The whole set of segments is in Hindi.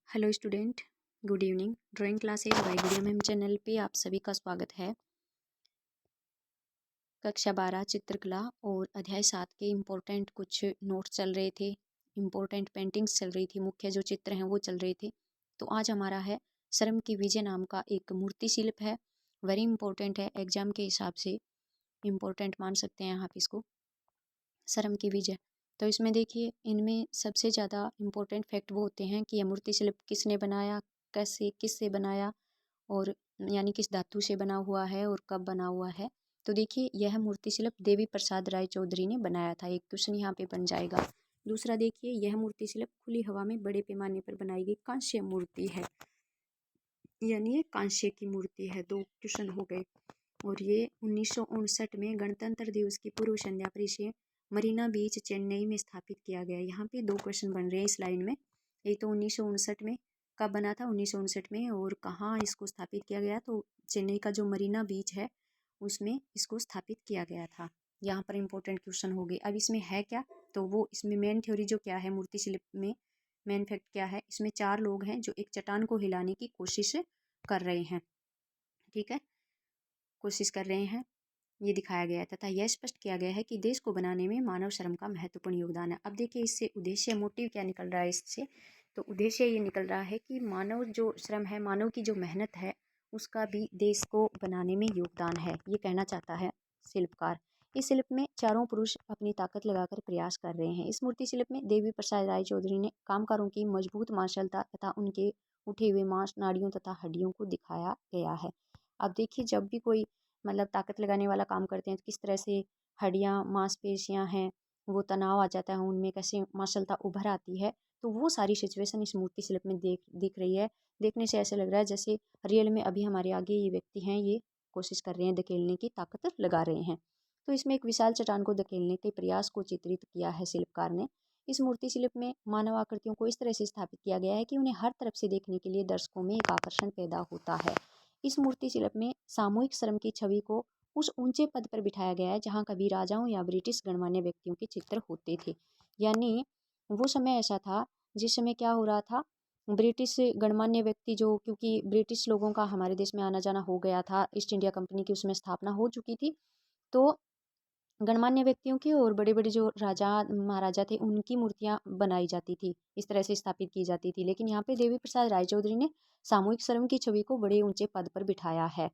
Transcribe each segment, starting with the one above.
Hello student, good evening. Drawing classes by Gudiya ma'am channel पे आप सभी का स्वागत है। कक्षा 12 चित्रकला और अध्याय 7 के इम्पोर्टेंट कुछ नोट्स चल रहे थे, इम्पोर्टेंट पेंटिंग्स चल रही थी, मुख्य जो चित्र हैं वो चल रहे थे। तो आज हमारा है शर्म की विजय नाम का एक मूर्ति शिल्प है। वेरी इंपॉर्टेंट है, एग्जाम के हिसाब से इम्पोर्टेंट मान सकते हैं आप इसको। शर्म की विजय, तो इसमें देखिए इनमें सबसे ज़्यादा इम्पोर्टेंट फैक्ट वो होते हैं कि यह मूर्ति शिल्प किसने बनाया, कैसे, किससे बनाया और यानी किस धातु से बना हुआ है और कब बना हुआ है। तो देखिए यह मूर्ति शिल्प देवी प्रसाद राय चौधरी ने बनाया था। एक क्वेश्चन यहाँ पे बन जाएगा। दूसरा देखिए यह मूर्ति शिल्प खुली हवा में बड़े पैमाने पर बनाई गई कांस्य मूर्ति है, यानी ये कांस्य की मूर्ति है। दो क्वेश्चन हो गए। और ये 1959 में गणतंत्र दिवस की पूर्व संध्या पर इसे मरीना बीच चेन्नई में स्थापित किया गया। यहाँ पे दो क्वेश्चन बन रहे हैं इस लाइन में। एक तो 1959 में कब बना था, 1959 में, और कहाँ इसको स्थापित किया गया। तो चेन्नई का जो मरीना बीच है उसमें इसको स्थापित किया गया था। यहाँ पर इंपॉर्टेंट क्वेश्चन हो गए। अब इसमें है क्या, तो वो इसमें मेन थ्योरी जो क्या है मूर्ति शिल्प में, मेन फैक्ट क्या है, इसमें चार लोग हैं जो एक चट्टान को हिलाने की कोशिश कर रहे हैं। ठीक है, कोशिश कर रहे हैं, ये दिखाया गया है तथा यह स्पष्ट किया गया है कि देश को बनाने में मानव श्रम का महत्वपूर्ण योगदान है। अब देखिए इससे उद्देश्य, मोटिव क्या निकल रहा है इससे, तो उद्देश्य ये निकल रहा है कि मानव जो श्रम है, मानव की जो मेहनत है, उसका भी देश को बनाने में योगदान है, ये कहना चाहता है शिल्पकार। इस शिल्प में चारों पुरुष अपनी ताकत लगाकर प्रयास कर रहे हैं। इस मूर्ति शिल्प में देवी प्रसाद राय चौधरी ने कामगारों की मजबूत मांसलता तथा उनके उठे हुए मांस, नाड़ियों तथा हड्डियों को दिखाया गया है। अब देखिए जब भी कोई मतलब ताकत लगाने वाला काम करते हैं तो किस तरह से हड्डियाँ, मांसपेशियाँ हैं, वो तनाव आ जाता है, उनमें कैसे मांसलता उभर आती है। तो वो सारी सिचुएशन इस मूर्ति शिल्प में दिख रही है। देखने से ऐसे लग रहा है जैसे रियल में अभी हमारे आगे ये व्यक्ति हैं, ये कोशिश कर रहे हैं, धकेलने की ताकत लगा रहे हैं। तो इसमें एक विशाल चट्टान को धकेलने के प्रयास को चित्रित किया है शिल्पकार ने। इस मूर्ति शिल्प में मानव आकृतियों को इस तरह से स्थापित किया गया है कि उन्हें हर तरफ से देखने के लिए दर्शकों में एक आकर्षण पैदा होता है। इस मूर्ति शिल्प में सामूहिक श्रम की छवि को उस ऊंचे पद पर बिठाया गया है जहाँ कभी राजाओं या ब्रिटिश गणमान्य व्यक्तियों के चित्र होते थे। यानी वो समय ऐसा था जिस समय क्या हो रहा था, ब्रिटिश गणमान्य व्यक्ति जो, क्योंकि ब्रिटिश लोगों का हमारे देश में आना जाना हो गया था, ईस्ट इंडिया कंपनी की उसमें स्थापना हो चुकी थी, तो गणमान्य व्यक्तियों की और बड़े बड़े जो राजा महाराजा थे उनकी मूर्तियां बनाई जाती थी, इस तरह से स्थापित की जाती थी। लेकिन यहाँ पे देवी प्रसाद राय चौधरी ने सामूहिक श्रम की छवि को बड़े ऊंचे पद पर बिठाया है।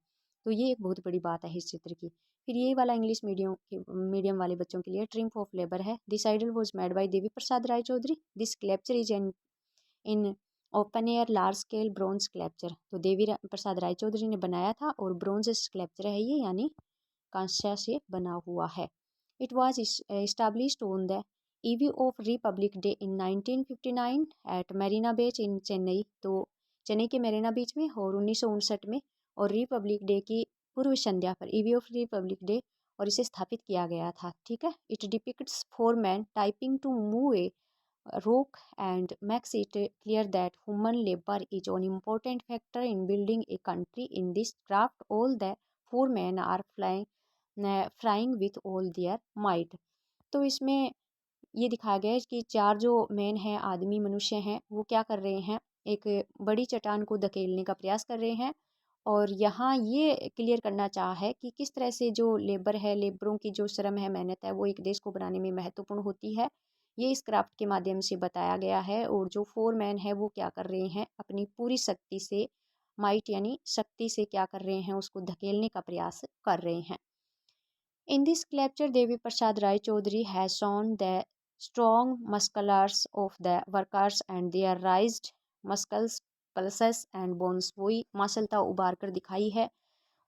तो ये एक बहुत बड़ी बात है इस चित्र की। फिर ये वाला इंग्लिश मीडियम वाले बच्चों के लिए ट्रिम्फ ऑफ लेबर है। This idol was made by Devi Prasad Roy Chowdhury. This sculpture is in open air large scale bronze sculpture. तो देवी प्रसाद राय चौधरी ने बनाया था और ब्रॉन्ज स्कल्पचर है ये, यानी कांस्य से बना हुआ है। It was established on the eve of Republic Day in 1959 at Marina Beach in Chennai. तो चेन्नई के मेरीना बीच में और 1959 में, और रिपब्लिक डे की पूर्व संध्या पर, ईवी ऑफ रिपब्लिक डे, और इसे स्थापित किया गया था। ठीक है, it depicts four man trying to move a rock and makes it clear that human labor is an important factor in building a country. In this craft, all the four men are trying with all their might. तो इसमें ये दिखाया गया है कि चार जो मेन हैं, आदमी, मनुष्य हैं, वो क्या कर रहे हैं, एक बड़ी चट्टान को धकेलने का प्रयास कर रहे हैं। और यहाँ ये क्लियर करना चाहा है कि किस तरह से जो लेबर है, लेबरों की जो श्रम है, मेहनत है, वो एक देश को बनाने में महत्वपूर्ण होती है। ये इस क्राफ्ट के माध्यम से बताया गया है। और जो फोर मैन है वो क्या कर रहे हैं, अपनी पूरी शक्ति से, माइट यानी शक्ति से क्या कर रहे हैं, उसको धकेलने का प्रयास कर रहे हैं। In this sculpture, Devi Prasad Rai Chaudhary has shown the strong musculars of the workers and their raised muscles, pulses and bones। वही मांसलता उबार कर दिखाई है,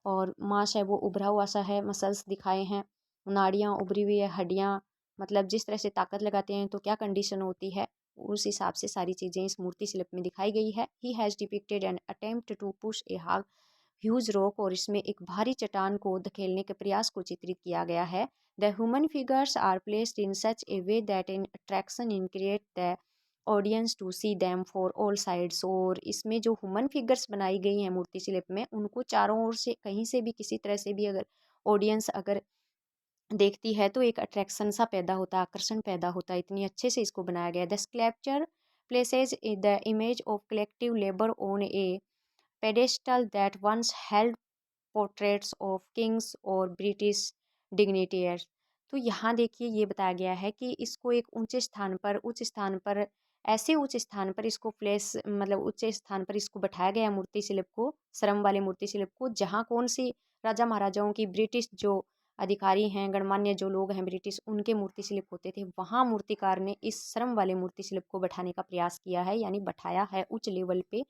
और मांस है वो उभरा हुआ सा है, मसल्स दिखाए हैं, नाड़ियाँ उभरी हुई है, हड्डियाँ, मतलब जिस तरह से ताकत लगाते हैं तो क्या कंडीशन होती है, उस हिसाब से सारी चीज़ें इस मूर्ति शिल्प में दिखाई गई है। He has depicted an attempt to push a hug huge rock. और इसमें एक भारी चट्टान को धकेलने के प्रयास को चित्रित किया गया है। The human figures are placed in such a way that in attraction in create the audience to see them for all sides. और इसमें जो ह्यूमन फिगर्स बनाई गई हैं मूर्ति शिल्प में, उनको चारों ओर से, कहीं से भी, किसी तरह से भी अगर ऑडियंस अगर देखती है तो एक अट्रैक्शन सा पैदा होता है, आकर्षण पैदा होता है, इतनी अच्छे से इसको बनाया गया है। The sculpture places the image of collective labor on a pedestal that once held portraits of kings और British dignitaries। तो यहाँ देखिए ये बताया गया है कि इसको एक उच्च स्थान पर ऐसे उच्च स्थान पर इसको प्लेस मतलब उच्च स्थान पर इसको बैठाया गया मूर्ति शिल्प को, श्रम वाले मूर्ति शिल्प को, जहाँ कौन सी राजा महाराजाओं की ब्रिटिश जो अधिकारी हैं, गणमान्य जो लोग हैं ब्रिटिश, उनके मूर्ति शिल्प होते थे, वहाँ मूर्तिकार ने इस श्रम वाले मूर्ति शिल्प को बैठाने का प्रयास किया है, यानी बैठाया है उच्च लेवल पे।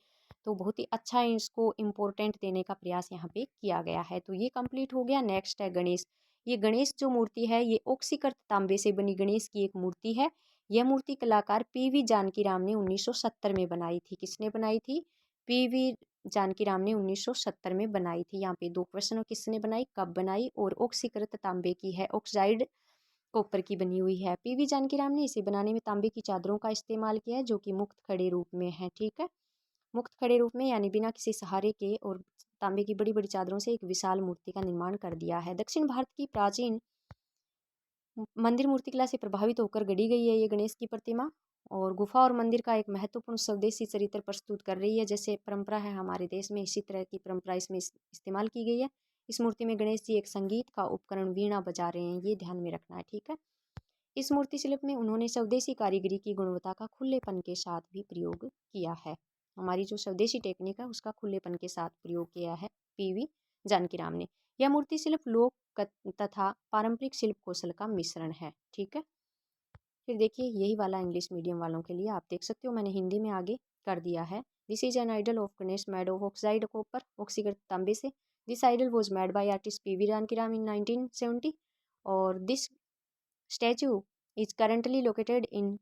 तो बहुत ही अच्छा इसको इम्पोर्टेंट देने का प्रयास यहाँ पे किया गया है। तो ये कंप्लीट हो गया। नेक्स्ट है गणेश। ये गणेश जो मूर्ति है ये ऑक्सीकृत तांबे से बनी गणेश की एक मूर्ति है। यह मूर्ति कलाकार पीवी जानकी राम ने 1970 में बनाई थी। किसने बनाई थी? पीवी जानकी राम ने 1970 में बनाई थी। यहाँ पे दो क्वेश्चन, किसने बनाई, कब बनाई, और ऑक्सीकृत तांबे की है, ऑक्साइड कॉपर की बनी हुई है। पीवी जानकी राम ने इसे बनाने में तांबे की चादरों का इस्तेमाल किया है, जो कि मुक्त खड़े रूप में है। ठीक है, मुक्त खड़े रूप में यानी बिना किसी सहारे के, और तांबे की बड़ी बड़ी चादरों से एक विशाल मूर्ति का निर्माण कर दिया है। दक्षिण भारत की प्राचीन मंदिर मूर्तिकला से प्रभावित होकर गढ़ी गई है ये गणेश की प्रतिमा, और गुफा और मंदिर का एक महत्वपूर्ण स्वदेशी चरित्र प्रस्तुत कर रही है। जैसे परंपरा है हमारे देश में, इसी तरह की परंपरा इसमें इस्तेमाल की गई है। इस मूर्ति में गणेश जी एक संगीत का उपकरण वीणा बजा रहे हैं, ये ध्यान में रखना है। ठीक है, इस मूर्ति शिल्प में उन्होंने स्वदेशी कारीगरी की गुणवत्ता का खुलेपन के साथ भी प्रयोग किया है। हमारी जो स्वदेशी टेक्निक है उसका खुलेपन के साथ प्रयोग किया है पीवी जानकी राम ने। यह मूर्ति शिल्प लोक तथा पारंपरिक शिल्प कौशल का मिश्रण है। ठीक है, फिर देखिए यही वाला इंग्लिश मीडियम वालों के लिए आप देख सकते हो, मैंने हिंदी में आगे कर दिया है। This is an idol of Ganesh made of oxide copper, ऑक्सीकृत तांबे से। This idol was made by artist PV Janaki Ram in 1970, और this statue is currently located in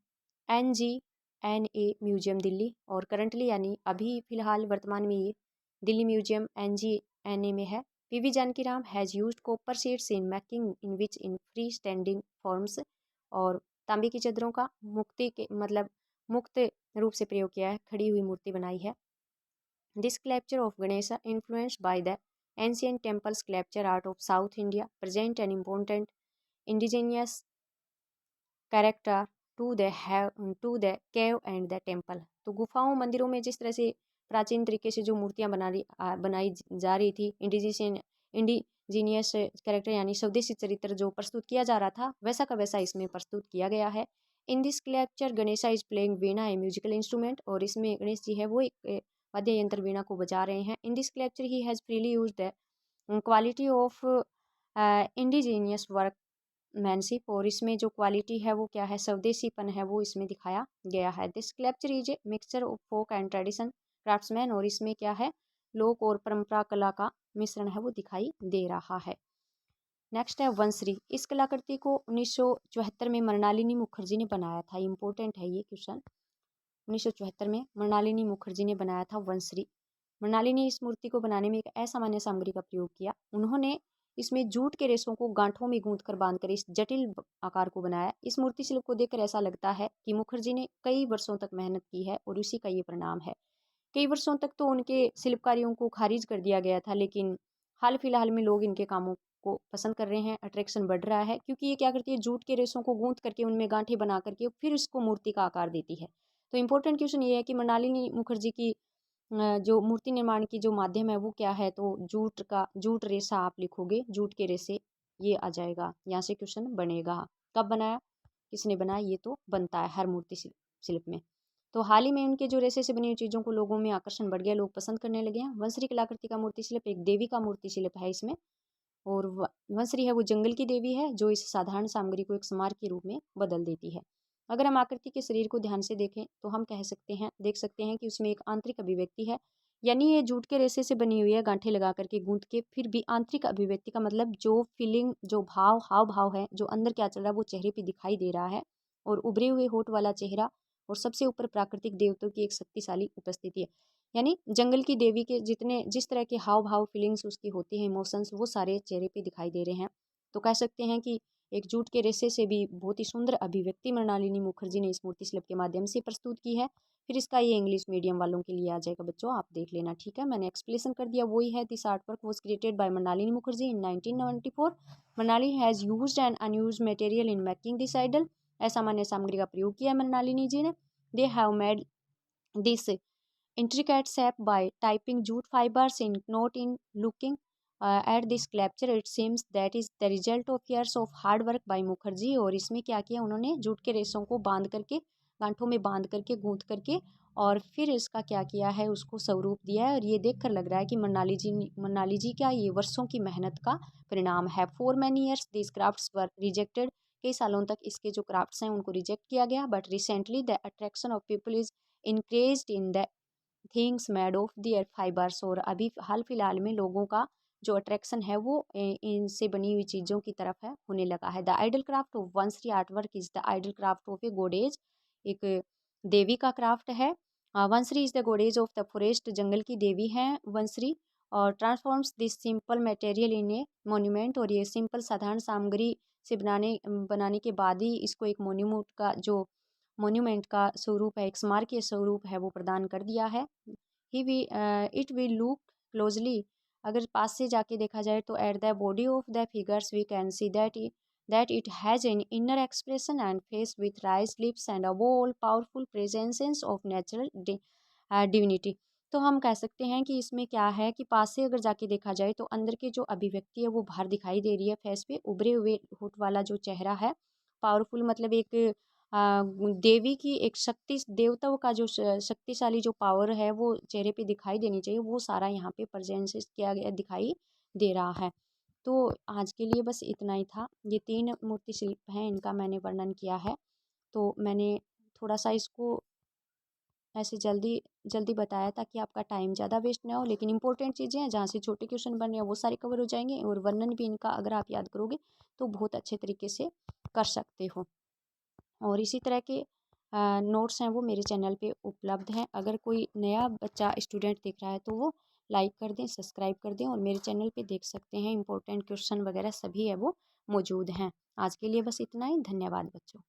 NGNA museum Delhi, और करंटली यानी अभी फिलहाल वर्तमान में ये दिल्ली म्यूजियम NGNA में है। PV Janaki Ram has used copper sheets in making in which in free standing forms, और तांबे की चादरों का मुक्त रूप से प्रयोग किया है, खड़ी हुई मूर्ति बनाई है। This sculpture of Ganesh influenced by the ancient temple sculpture art of south India present an important indigenous character to the cave and the temple. तो गुफाओं मंदिरों में जिस तरह से प्राचीन तरीके से जो मूर्तियां बनाई जा रही थी, इंडिजीनियस कैरेक्टर यानी स्वदेशी चरित्र जो प्रस्तुत किया जा रहा था, वैसा का वैसा इसमें प्रस्तुत किया गया है। In this sculpture Ganesha is playing Veena A musical instrument, और इसमें गणेश जी है वो एक वाद्य यंत्र वीणा को बजा रहे हैं। In this sculpture he has freely use the quality of indigenous work manship, और इसमें जो क्वालिटी है वो क्या है, स्वदेशीपन है, वो इसमें दिखाया गया है। This sculpture is a mixture of folk and tradition craftsman, और इसमें क्या है, लोक और परंपरा कला का मिश्रण है वो दिखाई दे रहा है। नेक्स्ट है वंशरी। इस कलाकृति को 1974 में मृणालिनी मुखर्जी ने बनाया था। इंपॉर्टेंट है ये क्वेश्चन। 1974 में मृणालिनी मुखर्जी ने बनाया था वंशरी। मृणालिनी इस मूर्ति को बनाने में एक असामान्य सामग्री का प्रयोग किया। उन्होंने इसमें जूट के रेशों को गांठों में गूंथ कर बांधकर इस जटिल आकार को बनाया। इस मूर्ति शिल्प को देखकर ऐसा लगता है कि मुखर्जी ने कई वर्षों तक मेहनत की है, और उसी का ये परिणाम है। कई वर्षों तक तो उनके शिल्प कार्यों को खारिज कर दिया गया था, लेकिन हाल फिलहाल में लोग इनके कामों को पसंद कर रहे हैं, अट्रैक्शन बढ़ रहा है, क्योंकि ये क्या करती है, जूट के रेशों को गूंथ करके उनमें गांठें बना करके फिर इसको मूर्ति का आकार देती है। तो इंपॉर्टेंट क्वेश्चन ये है कि मृणालिनी मुखर्जी की जो मूर्ति निर्माण की जो माध्यम है वो क्या है, तो जूट रेशा आप लिखोगे, जूट के रेशे, ये आ जाएगा, यहाँ से क्वेश्चन बनेगा। कब बनाया, किसने बनाया, ये तो बनता है हर मूर्ति शिल्प में। तो हाल ही में उनके जो रेशे से बनी हुई चीज़ों को लोगों में आकर्षण बढ़ गया, लोग पसंद करने लगे हैं। वंशरी कलाकृति का मूर्ति शिल्प एक देवी का मूर्ति शिल्प है इसमें, और वंशरी है वो जंगल की देवी है, जो इस साधारण सामग्री को एक स्मारक के रूप में बदल देती है। अगर हम आकृति के शरीर को ध्यान से देखें तो हम देख सकते हैं कि उसमें एक आंतरिक अभिव्यक्ति है, यानी ये जूट के रेशे से बनी हुई है, गांठें लगा करके गूंथ के, फिर भी आंतरिक अभिव्यक्ति का मतलब जो फीलिंग, जो हाव भाव है, जो अंदर क्या चल रहा है वो चेहरे पे दिखाई दे रहा है, और उभरे हुए होठ वाला चेहरा, और सबसे ऊपर प्राकृतिक देवताओं की एक शक्तिशाली उपस्थिति है। यानी जंगल की देवी के जिस तरह के हाव भाव फीलिंग्स उसकी होती हैं, इमोशंस, वो सारे चेहरे पे दिखाई दे रहे हैं। तो कह सकते हैं कि एक जूट के रेशे से भी बहुत ही सुंदर अभिव्यक्ति मृणालिनी मुखर्जी ने इस मूर्ति शिल्प के माध्यम से प्रस्तुत की है। फिर इसका ये इंग्लिश मीडियम वालों के लिए आ जाएगा बच्चों, आप देख लेना। ठीक है, मैंने एक्सप्लेनेशन कर दिया, वही है। This art work was created by Mrinalini Mukherjee in 1994। Mrinali has used an unused material in making this idol. असामान्य सामग्री का प्रयोग किया है मृणालिनी जी ने। They have made this intricate shape by typing jute fibers in not in looking at this sculpture it seems that is the result of years of hard work by Mukherjee. और इसमें क्या किया उन्होंने, जूट के रेशों को बांध करके, गांठों में बांध करके, गूंथ करके, और फिर इसका क्या किया है, उसको स्वरूप दिया है। और ये देखकर लग रहा है कि मनाली जी का ये वर्षों की मेहनत का परिणाम है। For many years this crafts were rejected, कई सालों तक इसके जो क्राफ्ट्स हैं उनको रिजेक्ट किया गया। But recently the attraction of people is increased in the things made of their fibres. और अभी हाल फिलहाल में लोगों का जो अट्रैक्शन है वो इनसे बनी हुई चीज़ों की तरफ है, होने लगा है। The idol craft of Vansari art work is the idol craft of a goddess, एक देवी का क्राफ्ट है। Vansari is the goddess of the forest, जंगल की देवी हैं वंसरी। और transforms this simple material in a monument, और ये सिंपल साधारण सामग्री से बनाने के बाद ही इसको एक मोन्यूमेंट का स्वरूप है, एक स्मारकीय स्वरूप है, वो प्रदान कर दिया है। He we it will look closely, अगर पास से जाके देखा जाए तो at the body of the figures we can see that it has an inner expression and face with raised lips and above all powerful presences of natural divinity. तो हम कह सकते हैं कि इसमें क्या है कि पास से अगर जाके देखा जाए तो अंदर की जो अभिव्यक्ति है वो बाहर दिखाई दे रही है, फेस पे उभरे हुए होठ वाला जो चेहरा है, पावरफुल मतलब एक देवी की एक देवताओं का जो शक्तिशाली जो पावर है वो चेहरे पे दिखाई देनी चाहिए, वो सारा यहाँ पे प्रेजेंस किया गया दिखाई दे रहा है। तो आज के लिए बस इतना ही था। ये 3 मूर्ति शिल्प हैं, इनका मैंने वर्णन किया है। तो मैंने थोड़ा सा इसको ऐसे जल्दी जल्दी बताया ताकि आपका टाइम ज़्यादा वेस्ट ना हो, लेकिन इंपॉर्टेंट चीज़ें हैं जहाँ से छोटे क्वेश्चन बन रहे हैं वो सारे कवर हो जाएंगे, और वर्णन भी इनका अगर आप याद करोगे तो बहुत अच्छे तरीके से कर सकते हो। और इसी तरह के नोट्स हैं वो मेरे चैनल पे उपलब्ध हैं। अगर कोई नया बच्चा स्टूडेंट देख रहा है तो वो लाइक कर दें, सब्सक्राइब कर दें, और मेरे चैनल पे देख सकते हैं इंपॉर्टेंट क्वेश्चन वगैरह सभी है वो मौजूद हैं। आज के लिए बस इतना ही। धन्यवाद बच्चों।